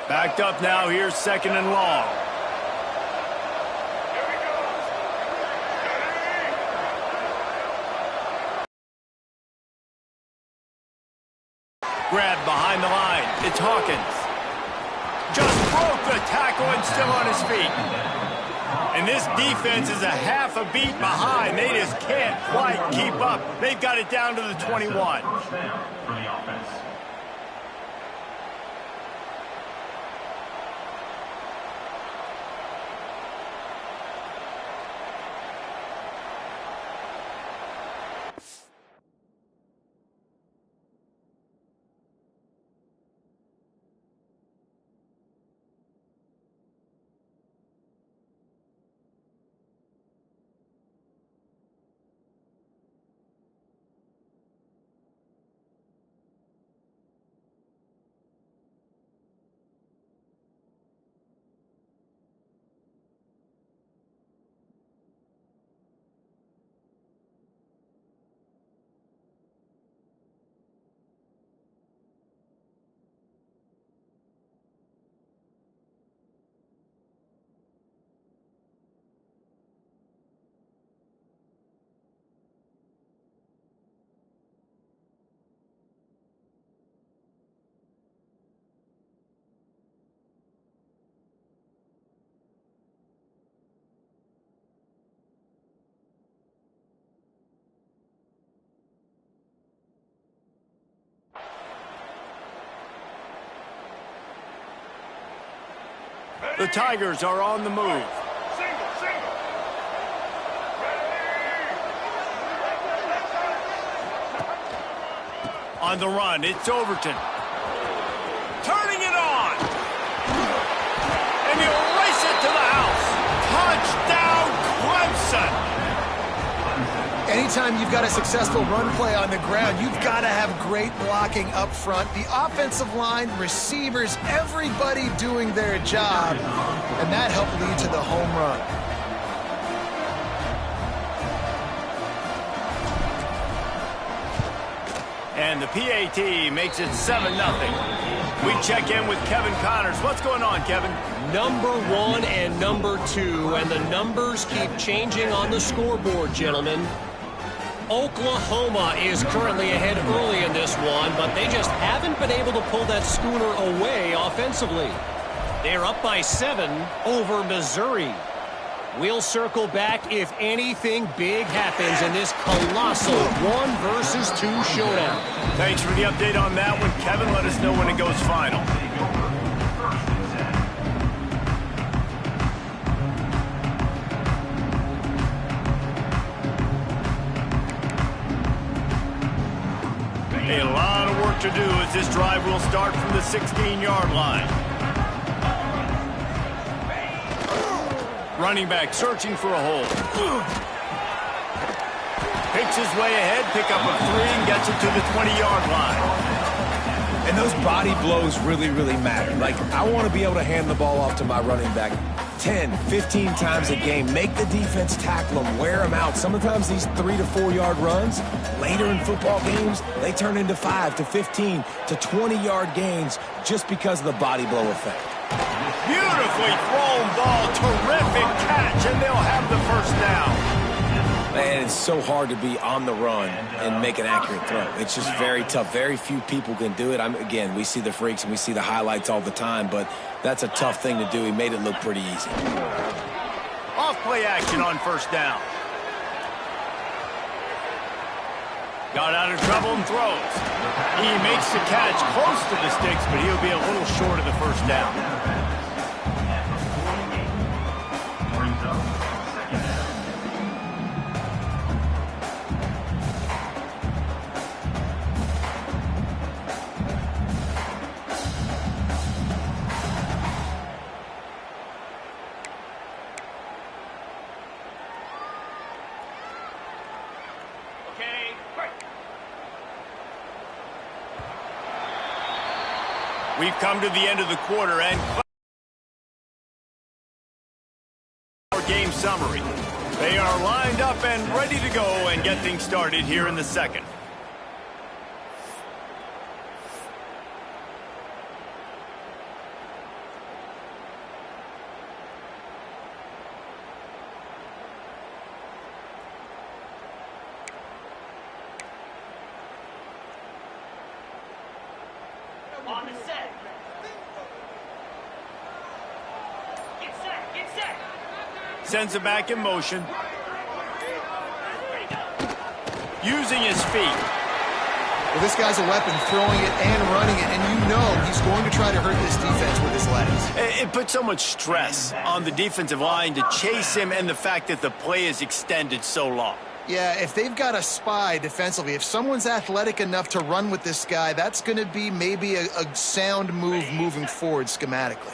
Backed up now, here's 2nd and long. Grab behind the line. It's Hawkins. Just broke the tackle and still on his feet. And this defense is a half a beat behind. They just can't quite keep up. They've got it down to the 21. The Tigers are on the move. On the run, it's Overton. Turning it on. And he'll race it to the house. Touchdown, Clemson. Anytime you've got a successful run play on the ground, you've got to have great blocking up front. The offensive line, receivers, everybody doing their job. And that helped lead to the home run. And the PAT makes it 7-0. We check in with Kevin Connors. What's going on, Kevin? Number 1 and number 2, and the numbers keep changing on the scoreboard, gentlemen. Oklahoma is currently ahead early in this one, but they just haven't been able to pull that schooner away offensively. They're up by 7 over Missouri. We'll circle back if anything big happens in this colossal 1 versus 2 showdown. Thanks for the update on that one, Kevin. Let us know when it goes final. A lot of work to do as this drive will start from the 16-yard line. Running back searching for a hole. Picks his way ahead, pick up a 3, and gets it to the 20-yard line. And those body blows really, really matter. Like, I want to be able to hand the ball off to my running back 10, 15 times a game. Make the defense tackle them, wear them out. Sometimes these 3 to 4 yard runs, later in football games, they turn into 5 to 15 to 20-yard gains just because of the body blow effect. Beautifully thrown ball, terrific catch, and they'll have the first down. Man, it's so hard to be on the run and make an accurate throw. It's just very tough. Very few people can do it. Again, we see the freaks and we see the highlights all the time, but that's a tough thing to do. He made it look pretty easy. Off play action on first down. Got out of trouble and throws. He makes the catch close to the sticks, but he'll be a little short of the first down. We've come to the end of the quarter and our game summary. They are lined up and ready to go and get things started here in the second. On the set. Get set. Get set. Sends it back in motion. Using his feet. Well, this guy's a weapon, throwing it and running it, and you know he's going to try to hurt this defense with his legs. It puts so much stress on the defensive line to chase him and the fact that the play is extended so long. Yeah, if they've got a spy defensively, if someone's athletic enough to run with this guy, that's going to be maybe a sound move moving forward schematically.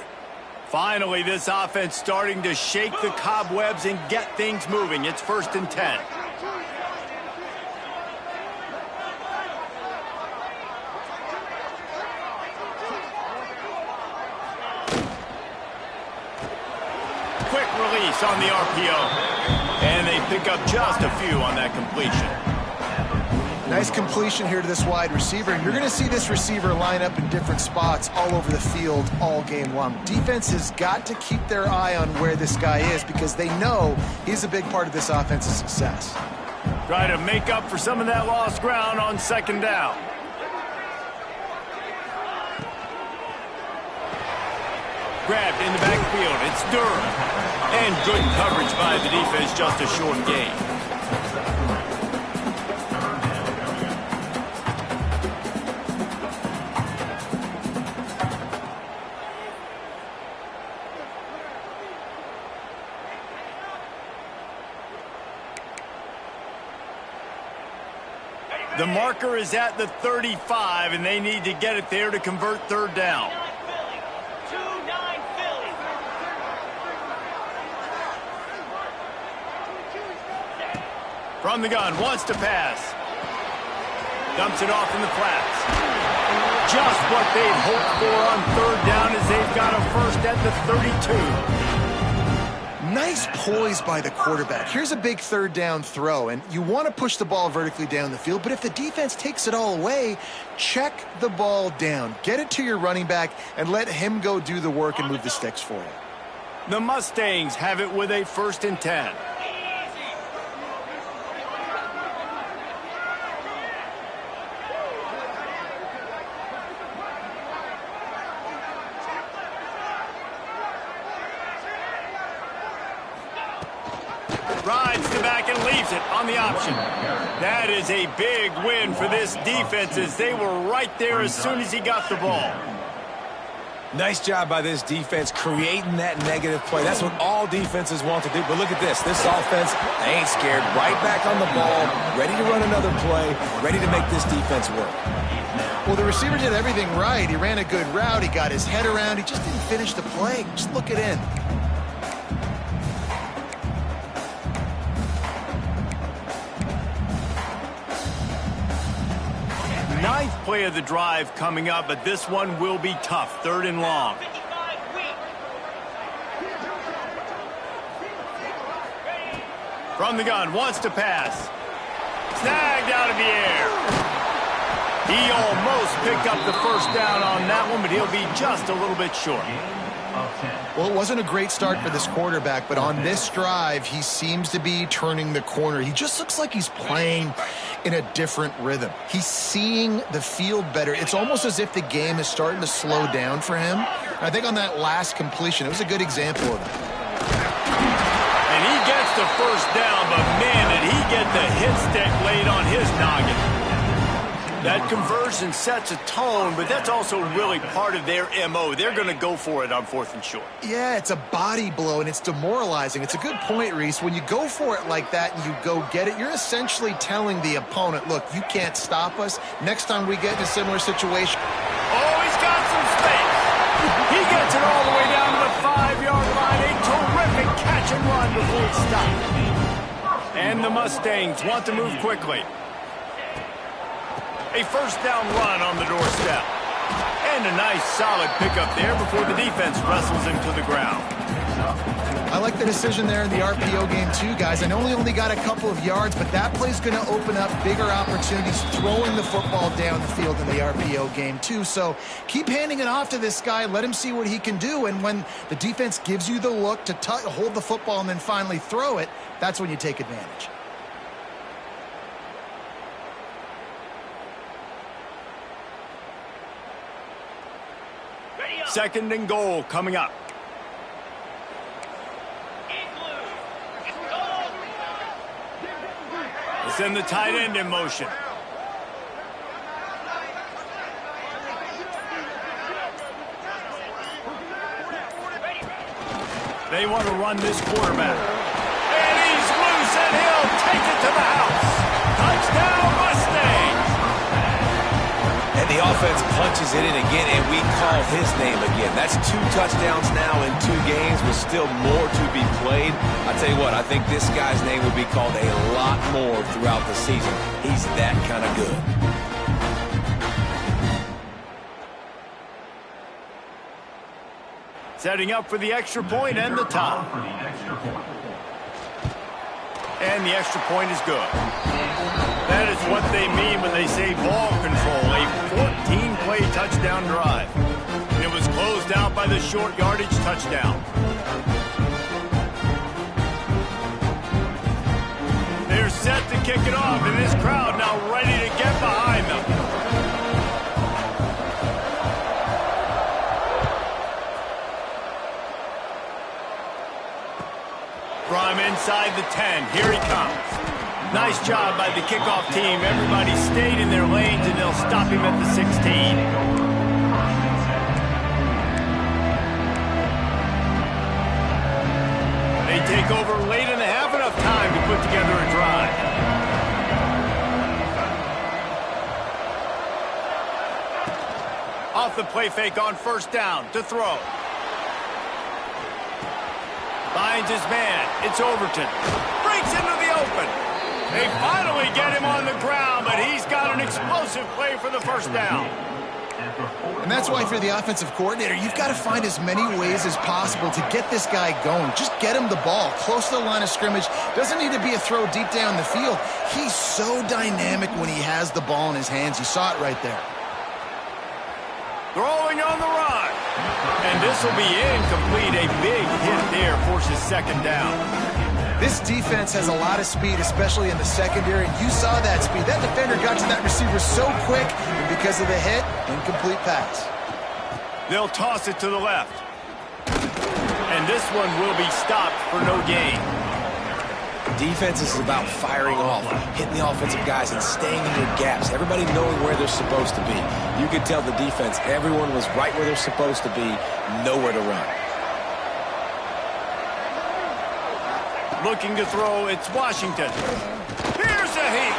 Finally, this offense starting to shake the cobwebs and get things moving. It's 1st and 10. Quick release on the RPO. And they pick up just a few on that completion. Nice completion here to this wide receiver, and you're going to see this receiver line up in different spots all over the field all game long. Defense has got to keep their eye on where this guy is because they know he's a big part of this offense's success. Try to make up for some of that lost ground on 2nd down. Grabbed in the backfield. It's Durham. And good coverage by the defense, just a short gain. The marker is at the 35, and they need to get it there to convert 3rd down. From the gun, wants to pass. Dumps it off in the flats. Just what they'd hoped for on 3rd down as they've got a first at the 32. Nice poise by the quarterback. Here's a big 3rd down throw, and you want to push the ball vertically down the field, but if the defense takes it all away, check the ball down. Get it to your running back and let him go do the work and move the sticks for you. The Mustangs have it with a 1st and 10. Rides the back and leaves it on the option. That is a big win for this defense as they were right there as soon as he got the ball. Nice job by this defense creating that negative play. That's what all defenses want to do. But look at this. This offense, they ain't scared. Right back on the ball, ready to run another play, ready to make this defense work. Well, the receiver did everything right. He ran a good route. He got his head around. He just didn't finish the play. Just look it in. Ninth play of the drive coming up, but this one will be tough. 3rd and long. From the gun, wants to pass. Snagged out of the air. He almost picked up the 1st down on that one, but he'll be just a little bit short. Well, it wasn't a great start for this quarterback, but on this drive, he seems to be turning the corner. He just looks like he's playing in a different rhythm. He's seeing the field better. It's almost as if the game is starting to slow down for him. I think on that last completion, it was a good example of that. And he gets the 1st down, but man, did he get the hit stick laid on his noggin. That conversion sets a tone, but that's also really part of their MO. They're going to go for it on 4th and short. Yeah, it's a body blow, and it's demoralizing. It's a good point, Reese. When you go for it like that and you go get it, you're essentially telling the opponent, look, you can't stop us. Next time we get in a similar situation. Oh, he's got some space. He gets it all the way down to the 5-yard line. A terrific catch and run before he stopped. And the Mustangs want to move quickly. A 1st down run on the doorstep. And a nice solid pickup there before the defense wrestles him to the ground. I like the decision there in the RPO game too, guys. I know he only got a couple of yards, but that play's going to open up bigger opportunities throwing the football down the field in the RPO game too. So keep handing it off to this guy. Let him see what he can do. And when the defense gives you the look to hold the football and then finally throw it, that's when you take advantage. Second and goal coming up. They send the tight end in motion. They want to run this quarterback. And he's loose, and he'll take it to the house. Touchdown, Mustangs! And the offense punches it in again, and we call his name again. That's 2 touchdowns now in 2 games, with still more to be played. I tell you what, I think this guy's name will be called a lot more throughout the season. He's that kind of good. Setting up for the extra point and the tie. And the extra point is good. That is what they mean when they say ball control. A 14-play touchdown drive. And it was closed out by the short yardage touchdown. They're set to kick it off, and this crowd now ready to get behind them. From inside the 10, here he comes. Nice job by the kickoff team. Everybody stayed in their lanes, and they'll stop him at the 16. They take over late and they have enough time to put together a drive. Off the play fake on first down to throw. Finds his man. It's Overton. Breaks into the open. They finally get him on the ground, but he's got an explosive play for the first down. And that's why if you're the offensive coordinator, you've got to find as many ways as possible to get this guy going. Just get him the ball close to the line of scrimmage. Doesn't need to be a throw deep down the field. He's so dynamic when he has the ball in his hands. You saw it right there. Throwing on the run. And this will be incomplete. A big hit there forces second down. This defense has a lot of speed, especially in the secondary, and you saw that speed. That defender got to that receiver so quick, and because of the hit, incomplete pass. They'll toss it to the left. And this one will be stopped for no gain. Defense is about firing off, hitting the offensive guys, and staying in your gaps. Everybody knowing where they're supposed to be. You could tell the defense, everyone was right where they're supposed to be, nowhere to run. Looking to throw, it's Washington. Here's a heat.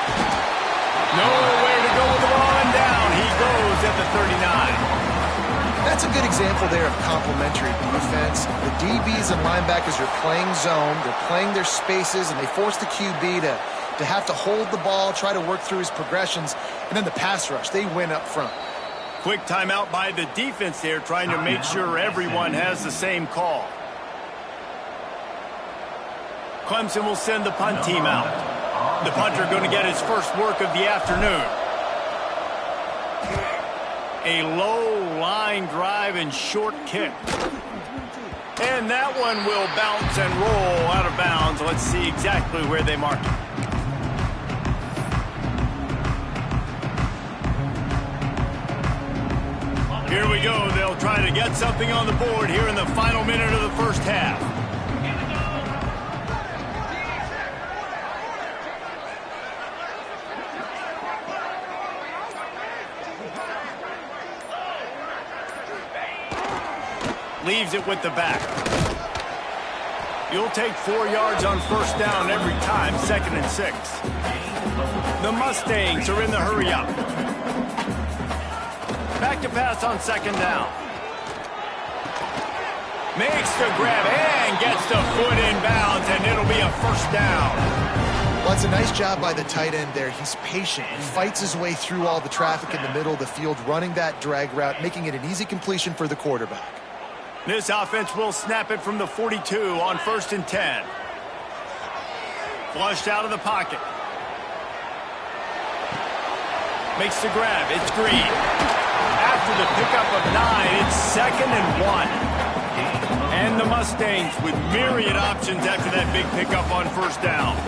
Nowhere to go with the ball, and down he goes at the 39. That's a good example there of complementary defense. The DBs and linebackers are playing zone, they're playing their spaces, and they force the QB to have to hold the ball, try to work through his progressions, and then the pass rush, they win up front. Quick timeout by the defense there, trying to make sure everyone has the same call. Clemson will send the punt team out. The punter going to get his first work of the afternoon. A low line drive and short kick. And that one will bounce and roll out of bounds. Let's see exactly where they mark it. Here we go. They'll try to get something on the board here in the final minute of the first half. Leaves it with the back. You'll take 4 yards on first down every time, 2nd and 6. The Mustangs are in the hurry up. Back to pass on 2nd down. Makes the grab and gets the foot in bounds, and it'll be a first down. Well, it's a nice job by the tight end there. He's patient. He fights his way through all the traffic in the middle of the field, running that drag route, making it an easy completion for the quarterback. This offense will snap it from the 42 on 1st and 10. Flushed out of the pocket. Makes the grab. It's Green. After the pickup of 9, it's 2nd and 1. And the Mustangs with myriad options after that big pickup on first down.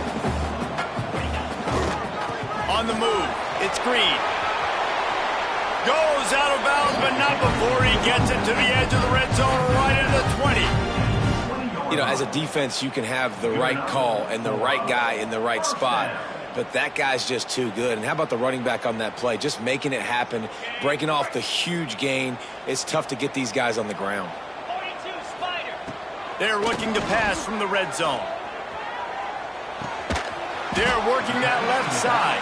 On the move, it's Green. Goes out of bounds, but not before he gets it to the edge of the red zone right at the 20. You know, as a defense, you can have the right call and the right guy in the right spot, but that guy's just too good. And how about the running back on that play? Just making it happen, breaking off the huge gain. It's tough to get these guys on the ground. 42, Spider. They're looking to pass from the red zone. They're working that left side.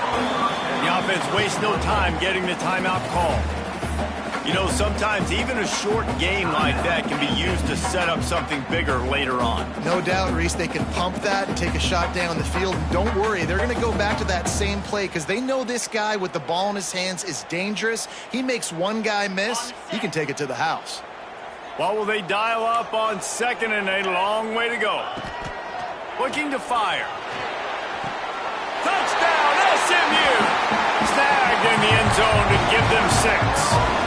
The offense wastes no time getting the timeout call. You know, sometimes even a short game like that can be used to set up something bigger later on. No doubt, Reese, they can pump that and take a shot down the field. And don't worry, they're going to go back to that same play because they know this guy with the ball in his hands is dangerous. He makes one guy miss, he can take it to the house. What will they dial up on second and a long way to go? Looking to fire. Touchdown, SMU! Snagged in the end zone to give them 6.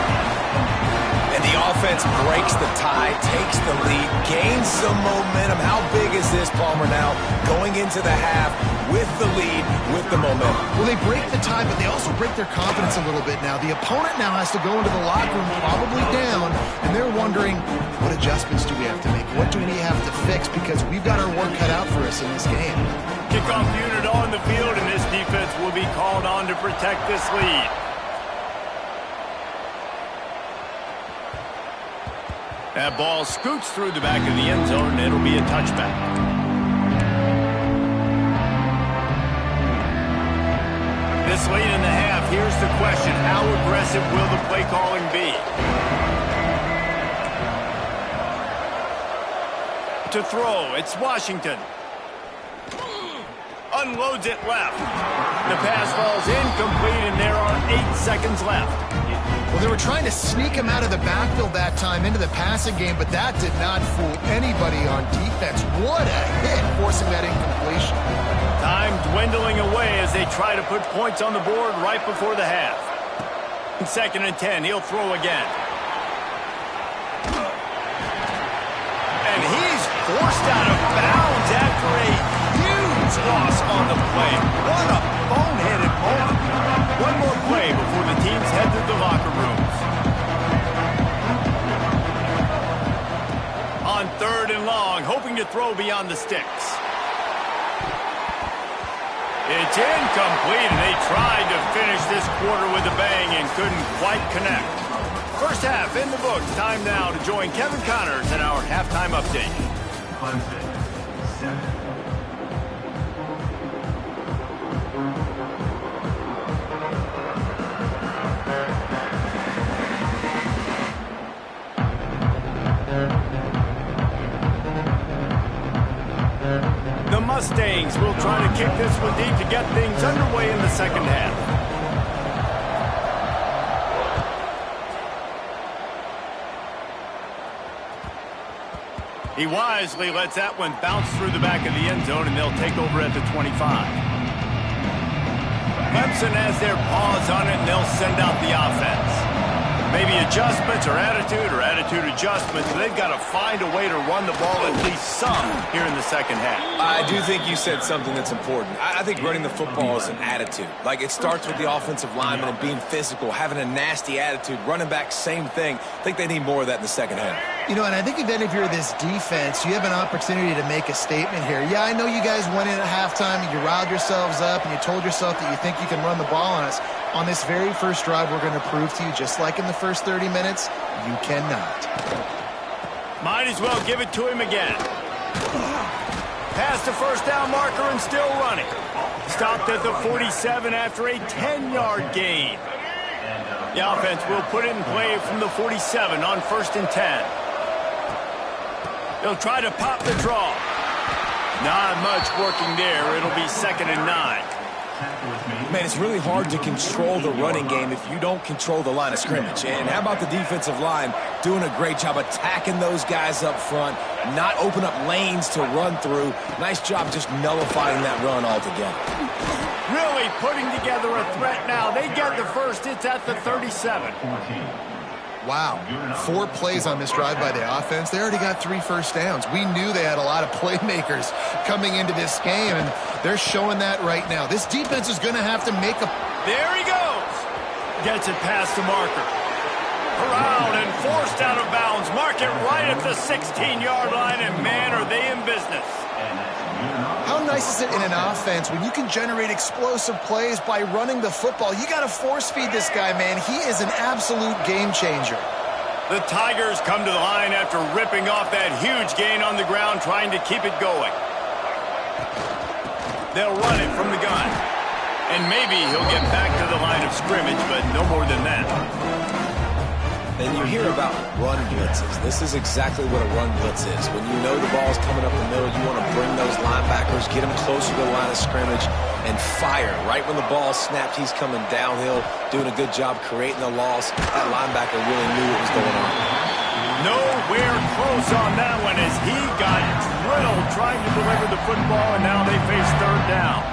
And the offense breaks the tie, takes the lead, gains some momentum. How big is this, Palmer, now going into the half with the lead, with the momentum? Well, they break the tie, but they also break their confidence a little bit now. The opponent now has to go into the locker room probably down, and they're wondering, what adjustments do we have to make? What do we have to fix? Because we've got our work cut out for us in this game. Kickoff unit on the field, and this defense will be called on to protect this lead. That ball scoots through the back of the end zone, and it'll be a touchback. This late in the half, here's the question. How aggressive will the play calling be? To throw, it's Washington. Unloads it left. The pass falls incomplete, and there are 8 seconds left. Well, they were trying to sneak him out of the backfield that time into the passing game, but that did not fool anybody on defense. What a hit, forcing that incompletion. Time dwindling away as they try to put points on the board right before the half. 2nd and 10, he'll throw again. And he's forced out of bounds after a huge loss on the play. What a boneheaded moment. One more play before the teams head to the locker rooms. On 3rd and long, hoping to throw beyond the sticks. It's incomplete, and they tried to finish this quarter with a bang and couldn't quite connect. First half in the books. Time now to join Kevin Connors in our halftime update. Clemson, 7. The Mustangs will try to kick this one deep to get things underway in the second half. He wisely lets that one bounce through the back of the end zone, and they'll take over at the 25. Clemson has their paws on it, and they'll send out the offense. Maybe adjustments or attitude adjustments. They've got to find a way to run the ball at least some here in the second half. I do think you said something that's important. I think running the football is an attitude. Like, it starts with the offensive lineman and being physical, having a nasty attitude. Running back, same thing. I think they need more of that in the second half. You know, and I think even if you're this defense, you have an opportunity to make a statement here. Yeah, I know you guys went in at halftime and you riled yourselves up and you told yourself that you think you can run the ball on us. On this very first drive, we're going to prove to you, just like in the first 30 minutes, you cannot. Might as well give it to him again. Past the first down marker and still running. Stopped at the 47 after a 10-yard gain. The offense will put it in play from the 47 on 1st and 10. They'll try to pop the draw. Not much working there. It'll be 2nd and 9. Man, it's really hard to control the running game if you don't control the line of scrimmage. And how about the defensive line doing a great job attacking those guys up front, not open up lanes to run through. Nice job just nullifying that run altogether. Really putting together a threat now. They get the first. It's at the 37. Wow, 4 plays on this drive by the offense. They already got 3 first downs. We knew they had a lot of playmakers coming into this game, and they're showing that right now. This defense is going to have to make a... There he goes. Gets it past the marker. Hurrah! it right at the 16-yard line, and man, are they in business. How nice is it in an offense when you can generate explosive plays by running the football? You got to force feed this guy, man. He is an absolute game changer. The Tigers come to the line after ripping off that huge gain on the ground, trying to keep it going. They'll run it from the gun. And maybe he'll get back to the line of scrimmage, but no more than that. And you hear about run blitzes. This is exactly what a run blitz is. When you know the ball's coming up the middle, you want to bring those linebackers, get them closer to the line of scrimmage, and fire. Right when the ball snapped, he's coming downhill, doing a good job creating the loss. That linebacker really knew what was going on. Nowhere close on that one as he got drilled trying to deliver the football, and now they face third down.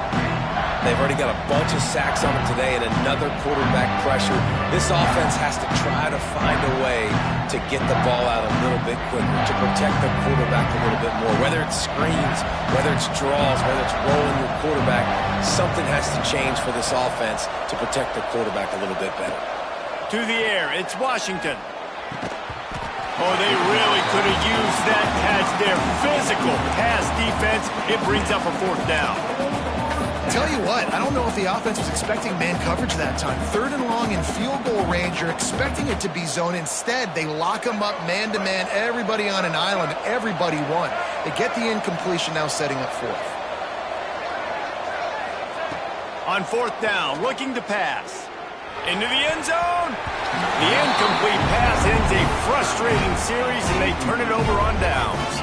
They've already got a bunch of sacks on them today and another quarterback pressure. This offense has to try to find a way to get the ball out a little bit quicker, to protect the quarterback a little bit more. Whether it's screens, whether it's draws, whether it's rolling your quarterback, something has to change for this offense to protect the quarterback a little bit better. To the air, it's Washington. Oh, they really could have used that catch there. Physical pass defense. It brings up a fourth down. Tell you what, I don't know if the offense was expecting man coverage that time. Third and long in field goal range, you're expecting it to be zone. Instead, they lock them up man-to-man, everybody on an island, everybody won. They get the incompletion, now setting up fourth. On fourth down, looking to pass. Into the end zone. The incomplete pass ends a frustrating series, and they turn it over on downs.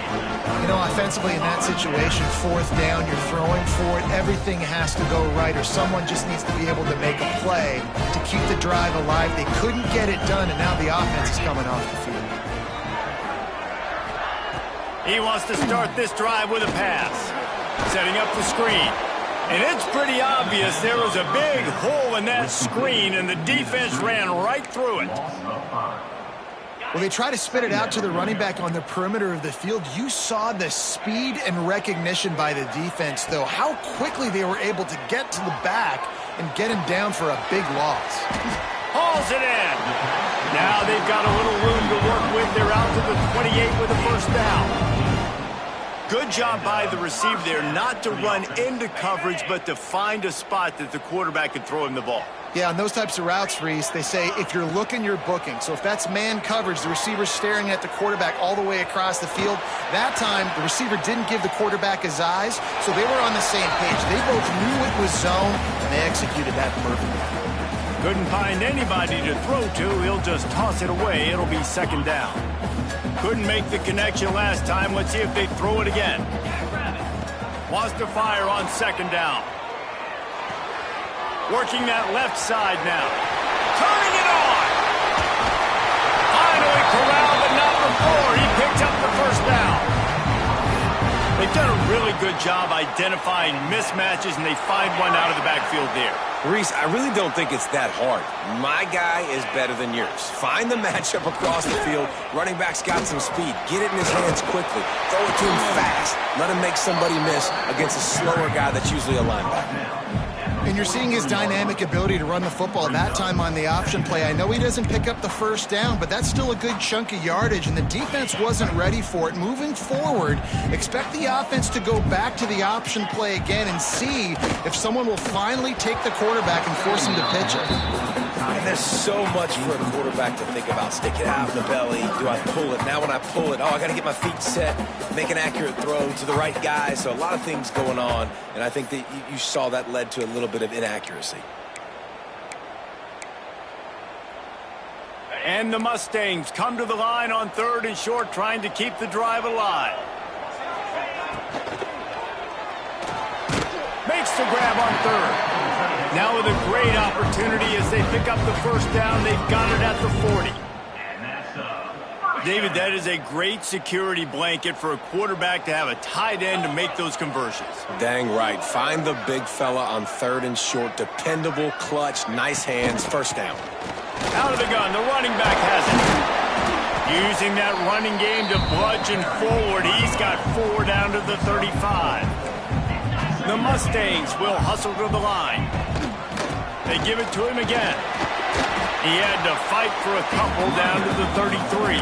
You know, offensively in that situation, fourth down, you're throwing for it. Everything has to go right, or someone just needs to be able to make a play to keep the drive alive. They couldn't get it done, and now the offense is coming off the field. He wants to start this drive with a pass. Setting up the screen. And it's pretty obvious there was a big hole in that screen, and the defense ran right through it. Well, they try to spit it out to the running back on the perimeter of the field. You saw the speed and recognition by the defense, though, how quickly they were able to get to the back and get him down for a big loss. Hauls it in. Now they've got a little room to work with. They're out to the 28 with a first down. Good job by the receiver there not to run into coverage, but to find a spot that the quarterback could throw him the ball. Yeah, on those types of routes, Reese, they say if you're looking, you're booking. So if that's man coverage, the receiver's staring at the quarterback all the way across the field. That time, the receiver didn't give the quarterback his eyes, so they were on the same page. They both knew it was zone, and they executed that perfectly. Couldn't find anybody to throw to. He'll just toss it away. It'll be second down. Couldn't make the connection last time. Let's see if they throw it again. Wants to fire on second down. Working that left side now. Turning it on. Finally corralled, but not before. He picked up the first down. They've done a really good job identifying mismatches, and they find one out of the backfield there. Reese, I really don't think it's that hard. My guy is better than yours. Find the matchup across the field. Running back's got some speed. Get it in his hands quickly. Throw it to him fast. Let him make somebody miss against a slower guy that's usually a linebacker. And you're seeing his dynamic ability to run the football that time on the option play. I know he doesn't pick up the first down, but that's still a good chunk of yardage, and the defense wasn't ready for it. Moving forward, expect the offense to go back to the option play again and see if someone will finally take the quarterback and force him to pitch it. And there's so much for a quarterback to think about. Stick it out in the belly. Do I pull it? Now when I pull it, I got to get my feet set, make an accurate throw to the right guy. So a lot of things going on, and I think that you saw that led to a little bit of inaccuracy. And the Mustangs come to the line on third and short, trying to keep the drive alive. Makes the grab on third. Now with a great opportunity as they pick up the first down. They've got it at the 40. David, that is a great security blanket for a quarterback to have a tight end to make those conversions. Dang right. Find the big fella on third and short. Dependable, clutch, nice hands. First down. Out of the gun. The running back has it. Using that running game to bludgeon forward. He's got 4 down to the 35. The Mustangs will hustle to the line. They give it to him again. He had to fight for a couple down to the 33.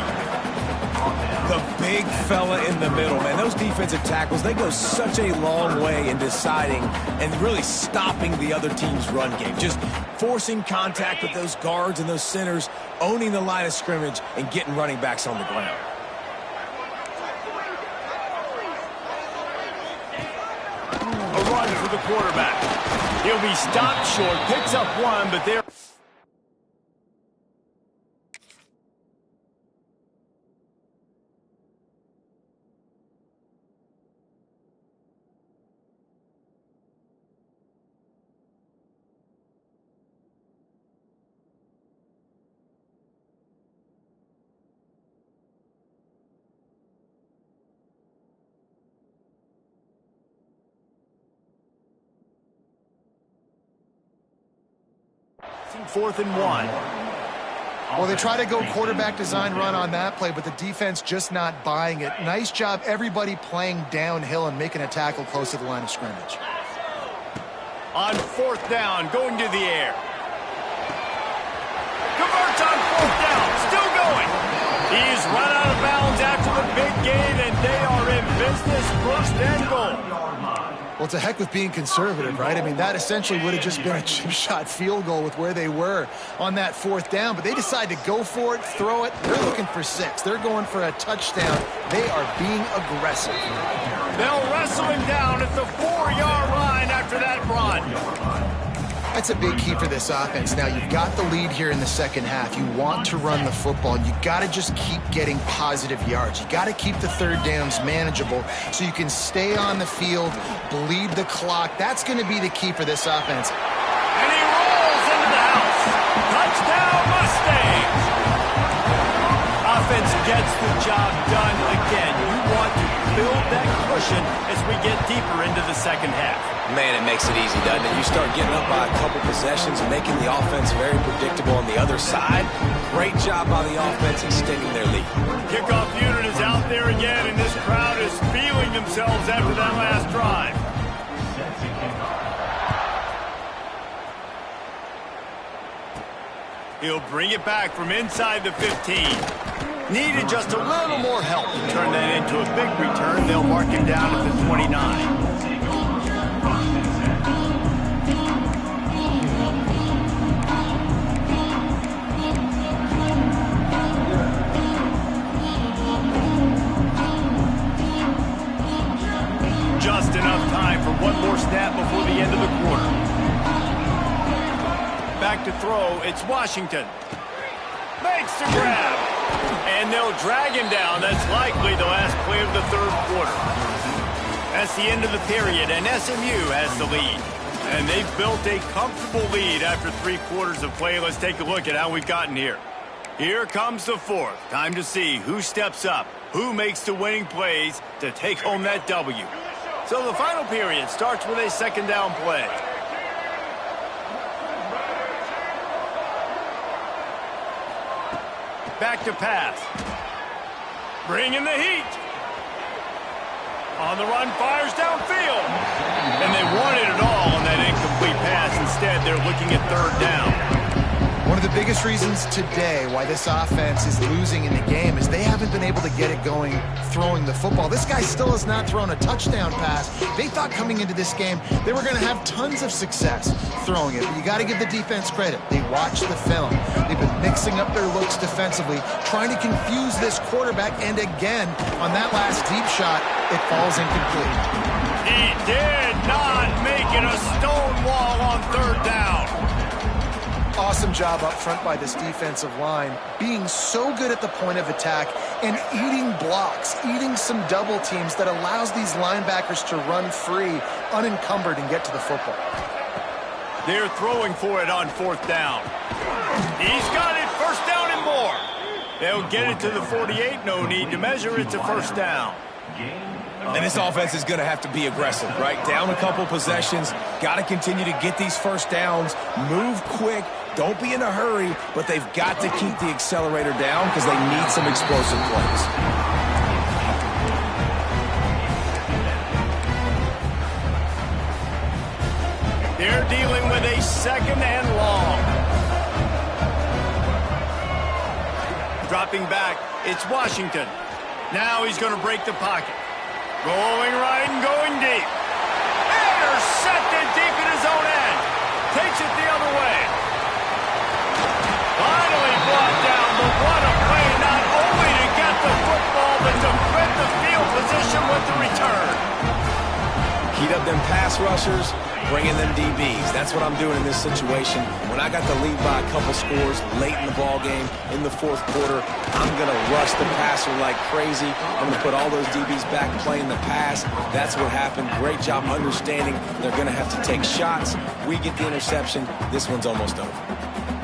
The big fella in the middle, man. Those defensive tackles, they go such a long way in deciding and really stopping the other team's run game. Just forcing contact with those guards and those centers, owning the line of scrimmage, and getting running backs on the ground. A run for the quarterback. He'll be stopped short, picks up one, but they're... Fourth and 1. Well, they try to go quarterback design run on that play, but the defense just not buying it. Nice job, everybody playing downhill and making a tackle close to the line of scrimmage. On fourth down, going to the air. Converts on fourth down, still going. He's run out of bounds after the big gain, and they are in business, first and goal. Well, it's a heck with being conservative, right? I mean, that essentially would have just been a chip shot field goal with where they were on that fourth down, but they decide to go for it, throw it. They're looking for 6. They're going for a touchdown. They are being aggressive. They'll wrestle him down at the 4-yard line after that run. That's a big key for this offense. Now, you've got the lead here in the second half. You want to run the football. You got to just keep getting positive yards. You got to keep the third downs manageable so you can stay on the field, bleed the clock. That's going to be the key for this offense. And he rolls into the house. Touchdown, Mustangs. Offense gets the job done again. You want to build that cushion as we get deeper into the second half. Man, it makes it easy, doesn't it? You start getting up by a couple possessions and making the offense very predictable on the other side. Great job by the offense extending their lead. Kickoff unit is out there again, and this crowd is feeling themselves after that last drive. He'll bring it back from inside the 15. Needed just a little more help to turn that into a big return. They'll mark him down at the 29. Just enough time for one more snap before the end of the quarter. Back to throw, it's Washington. Makes the grab. And they'll drag him down. That's likely the last play of the third quarter. That's the end of the period, and SMU has the lead. And they've built a comfortable lead after 3 quarters of play. Let's take a look at how we've gotten here. Here comes the fourth. Time to see who steps up, who makes the winning plays to take home that W. So the final period starts with a second down play. Back to pass. Bringing the heat. On the run, fires downfield. And they wanted it all on that incomplete pass. Instead, they're looking at third down. One of the biggest reasons today why this offense is losing in the game is they haven't been able to get it going throwing the football. This guy still has not thrown a touchdown pass. They thought coming into this game they were going to have tons of success throwing it. But you got to give the defense credit. They watched the film. They've been mixing up their looks defensively, trying to confuse this quarterback. And again, on that last deep shot, it falls incomplete. He did not make it a stone wall on third down. Awesome job up front by this defensive line, being so good at the point of attack and eating blocks, eating some double teams that allows these linebackers to run free, unencumbered, and get to the football. They're throwing for it on fourth down. He's got it, first down and more. They'll get it to the 48, no need to measure, it's a first down. And this offense is going to have to be aggressive, right? Down a couple possessions, got to continue to get these first downs, move quick, don't be in a hurry, but they've got to keep the accelerator down because they need some explosive plays. They're dealing with a second and long. Dropping back, it's Washington. Now he's going to break the pocket. Going right and going deep. Intercepted deep in his own end. Takes it the other way. Finally brought down, but what a play, not only to get the football, but to print the field position with the return. Heat up them pass rushers, bring in them DBs. That's what I'm doing in this situation. When I got the lead by a couple scores late in the ball game, in the fourth quarter, I'm going to rush the passer like crazy. I'm going to put all those DBs back playing the pass. That's what happened. Great job understanding they're going to have to take shots. We get the interception. This one's almost over.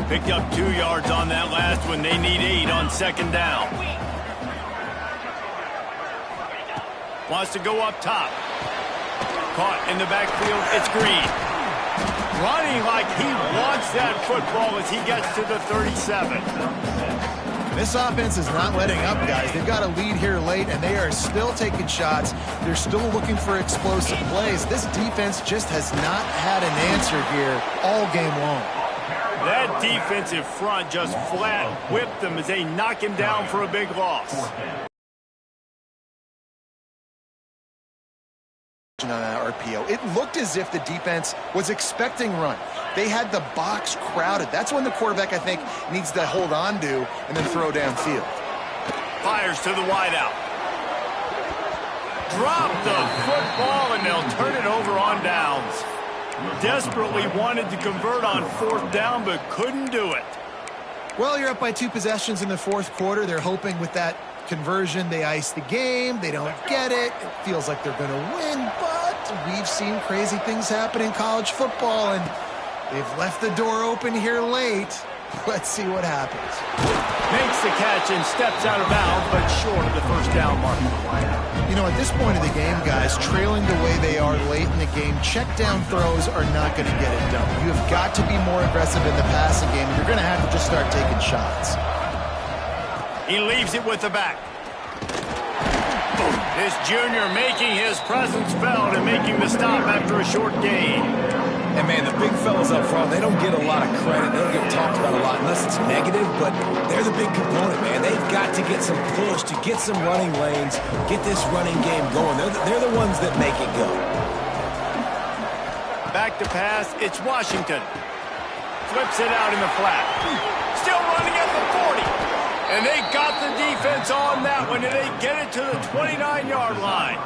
Picked up 2 yards on that last one. They need 8 on second down. Wants to go up top. Caught in the backfield. It's Green. Running like he wants that football as he gets to the 37. This offense is not letting up, guys. They've got a lead here late, and they are still taking shots. They're still looking for explosive plays. This defense just has not had an answer here all game long. That defensive front just flat whipped them as they knock him down for a big loss. On that RPO, it looked as if the defense was expecting run. They had the box crowded. That's when the quarterback, I think, needs to hold on to and then throw downfield. Fires to the wideout. Drop the football, and they'll turn it over on downs. Desperately wanted to convert on fourth down, but couldn't do it. Well, you're up by 2 possessions in the fourth quarter. They're hoping with that conversion they ice the game. They don't get it. It feels like they're going to win, but we've seen crazy things happen in college football, and they've left the door open here late. Let's see what happens. Makes the catch and steps out of bounds, but short of the first down mark. You know, at this point of the game, guys, trailing the way they are late in the game, check down throws are not going to get it done. You have got to be more aggressive in the passing game, and you're going to have to just start taking shots. He leaves it with the back. This junior making his presence felt and making the stop after a short gain. And, man, the big fellas up front, they don't get a lot of credit. They don't get talked about a lot unless it's negative, but they're the big component, man. They've got to get some push, to get some running lanes, get this running game going. They're the ones that make it go. Back to pass, it's Washington. Flips it out in the flat. Still running at the 40. And they got the defense on that one, and they get it to the 29-yard line.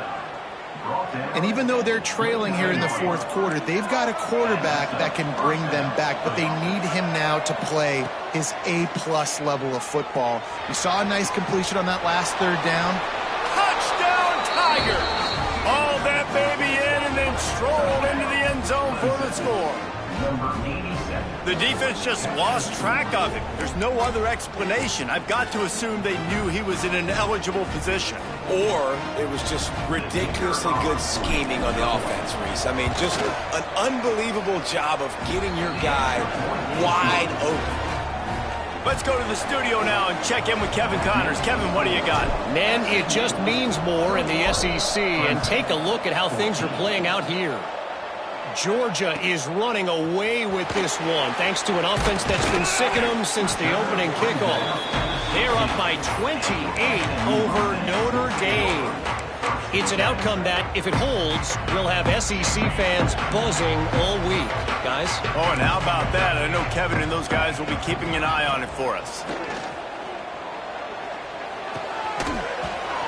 And even though they're trailing here in the fourth quarter, they've got a quarterback that can bring them back, but they need him now to play his A-plus level of football. We saw a nice completion on that last third down. Touchdown, Tigers! Hauled that baby in and then strolled into the end zone for the score. Number 87. The defense just lost track of him. There's no other explanation. I've got to assume they knew he was in an eligible position. Or it was just ridiculously good scheming on the offense, Reese. I mean, just an unbelievable job of getting your guy wide open. Let's go to the studio now and check in with Kevin Connors. Kevin, what do you got? Man, it just means more in the SEC, and take a look at how things are playing out here. Georgia is running away with this one, thanks to an offense that's been sicking them since the opening kickoff. They're up by 28 over Notre Dame. It's an outcome that, if it holds, will have SEC fans buzzing all week. Guys? Oh, and how about that? I know Kevin and those guys will be keeping an eye on it for us.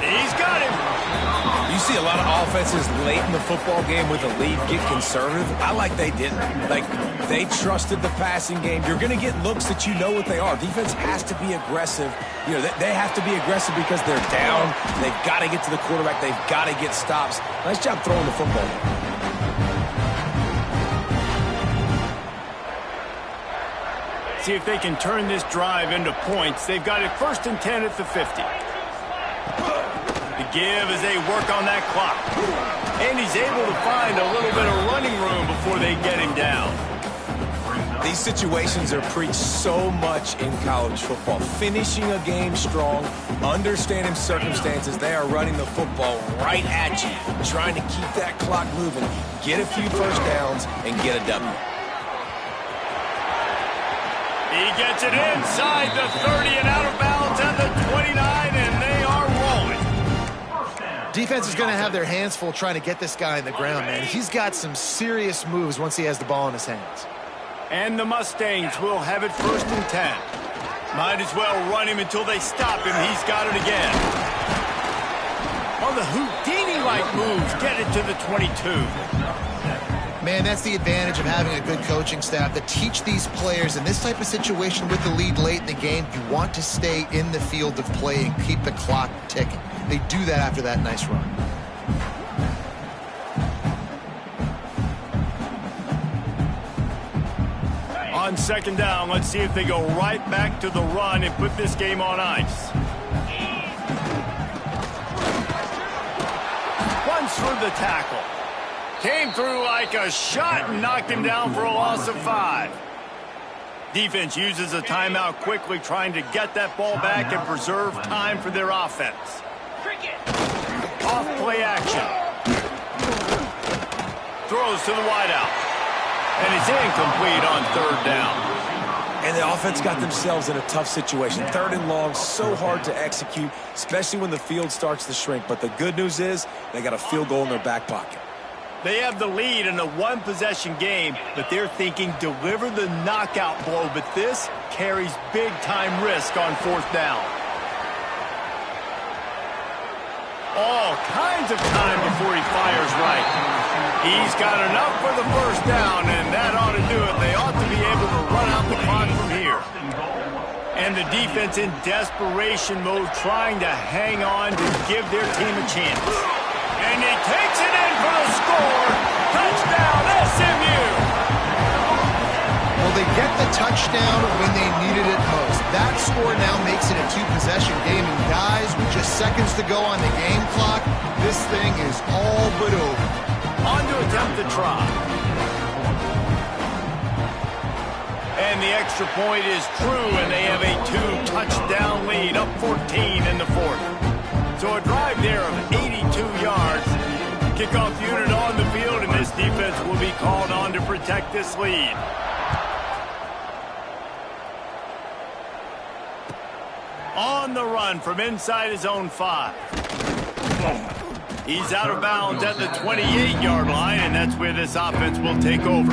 He's got him. You see a lot of offenses late in the football game with a lead get conservative. I like they didn't. Like, they trusted the passing game. You're going to get looks that you know what they are. Defense has to be aggressive. You know, they have to be aggressive because they're down. They've got to get to the quarterback. They've got to get stops. Nice job throwing the football. See if they can turn this drive into points. They've got it 1st and 10 at the 50. The give as they work on that clock. And he's able to find a little bit of running room before they get him down. These situations are preached so much in college football. Finishing a game strong, understanding circumstances. They are running the football right at you, trying to keep that clock moving, get a few first downs, and get a W. He gets it inside the 30 and out of bounds at the 29, and they are rolling. defense is going to have their hands full trying to get this guy in the ground, man. He's got some serious moves once he has the ball in his hands. And the Mustangs will have it 1st and 10. Might as well run him until they stop him. He's got it again. On the Houdini-like moves, get it to the 22. Man, that's the advantage of having a good coaching staff that teach these players in this type of situation with the lead late in the game. You want to stay in the field of play and keep the clock ticking. They do that after that nice run. On 2nd down, let's see if they go right back to the run and put this game on ice. Runs through the tackle. Came through like a shot and knocked him down for a loss of 5. Defense uses a timeout quickly, trying to get that ball back and preserve time for their offense. Off play action. Throws to the wideout. And it's incomplete on 3rd down. And the offense got themselves in a tough situation. 3rd and long, so hard to execute, especially when the field starts to shrink. But the good news is they got a field goal in their back pocket. They have the lead in a 1-possession game, but they're thinking deliver the knockout blow. But this carries big-time risk on 4th down. All kinds of time before he fires right. He's got enough for the 1st down, and that ought to do it. They ought to be able to run out the clock from here. And the defense in desperation mode, trying to hang on to give their team a chance. And he takes it in for the score. Touchdown, SMU! Well, they get the touchdown when they needed it most. That score now makes it a 2-possession game. And guys, with just seconds to go on the game clock, this thing is all but over. On to attempt the try. And the extra point is true, and they have a 2-touchdown lead, up 14 in the 4th. So a drive there of 82 yards. Kickoff unit on the field, and this defense will be called on to protect this lead. On the run from inside his own 5. He's out of bounds at the 28-yard line, and that's where this offense will take over.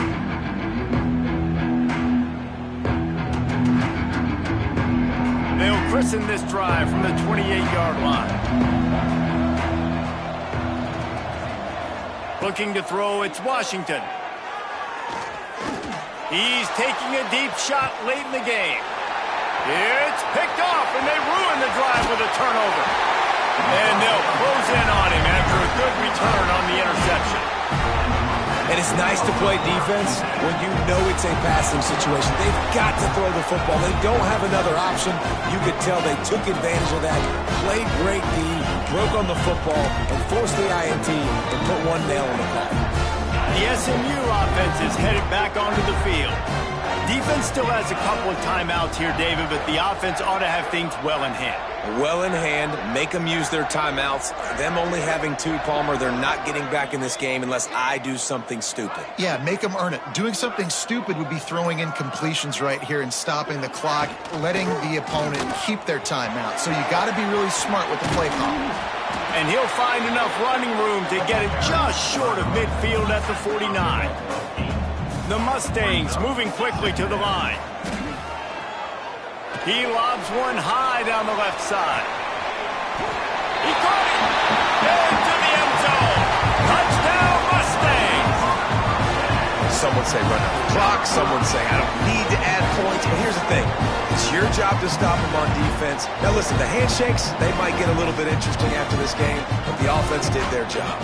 They'll christen this drive from the 28-yard line. Looking to throw, it's Washington. He's taking a deep shot late in the game. It's picked off, and they ruin the drive with a turnover. And they'll close in on him after a good return on the interception. And it's nice to play defense when you know it's a passing situation. They've got to throw the football. They don't have another option. You could tell they took advantage of that, played great D, broke on the football, and forced the INT and put one nail in the coffin. The SMU offense is headed back onto the field. Defense still has a couple of timeouts here, David, but the offense ought to have things well in hand. Well in hand, make them use their timeouts. Them only having 2, Palmer, they're not getting back in this game unless I do something stupid. Yeah, make them earn it. Doing something stupid would be throwing in completions right here and stopping the clock, letting the opponent keep their timeout. So you got to be really smart with the play call. And he'll find enough running room to get it just short of midfield at the 49. The Mustangs moving quickly to the line. He lobs one high down the left side. He caught it! Into the end zone! Touchdown, Mustangs! Some would say run out the clock. Some would say I don't need to add points. But here's the thing. It's your job to stop them on defense. Now listen, the handshakes, they might get a little bit interesting after this game, but the offense did their job.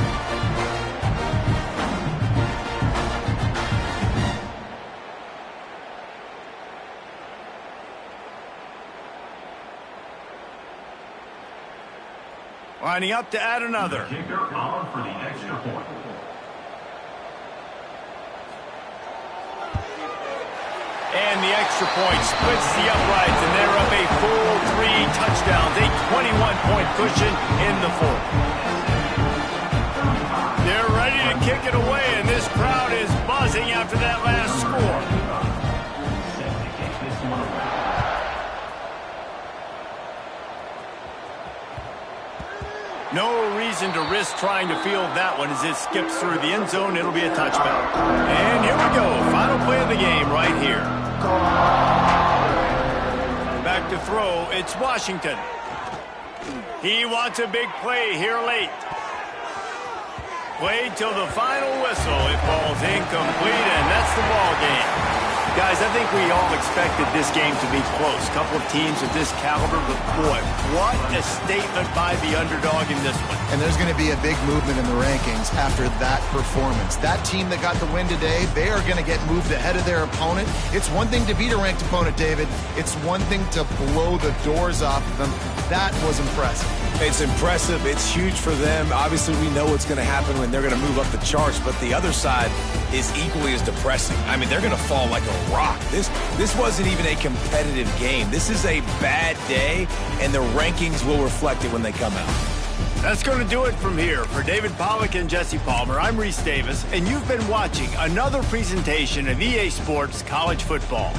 Lining up to add another. Kicker on for the extra point. And the extra point splits the uprights, and they're up a full 3 touchdowns, a 21-point cushion in the 4th. They're ready to kick it away, and this crowd is buzzing after that last score. No reason to risk trying to field that one as it skips through the end zone. It'll be a touchback. And here we go. Final play of the game right here. Back to throw. It's Washington. He wants a big play here late. Played till the final whistle. It falls incomplete, and that's the ball game. Guys, I think we all expected this game to be close. A couple of teams of this caliber, but boy, what a statement by the underdog in this one. And there's going to be a big movement in the rankings after that performance. That team that got the win today, they are going to get moved ahead of their opponent. It's one thing to beat a ranked opponent, David. It's one thing to blow the doors off of them. That was impressive. It's impressive. It's huge for them. Obviously, we know what's going to happen when they're going to move up the charts, but the other side is equally as depressing. I mean, they're going to fall like a rock. This wasn't even a competitive game. This is a bad day, and the rankings will reflect it when they come out. That's going to do it from here. For David Pollack and Jesse Palmer, I'm Reese Davis, and you've been watching another presentation of EA Sports College Football.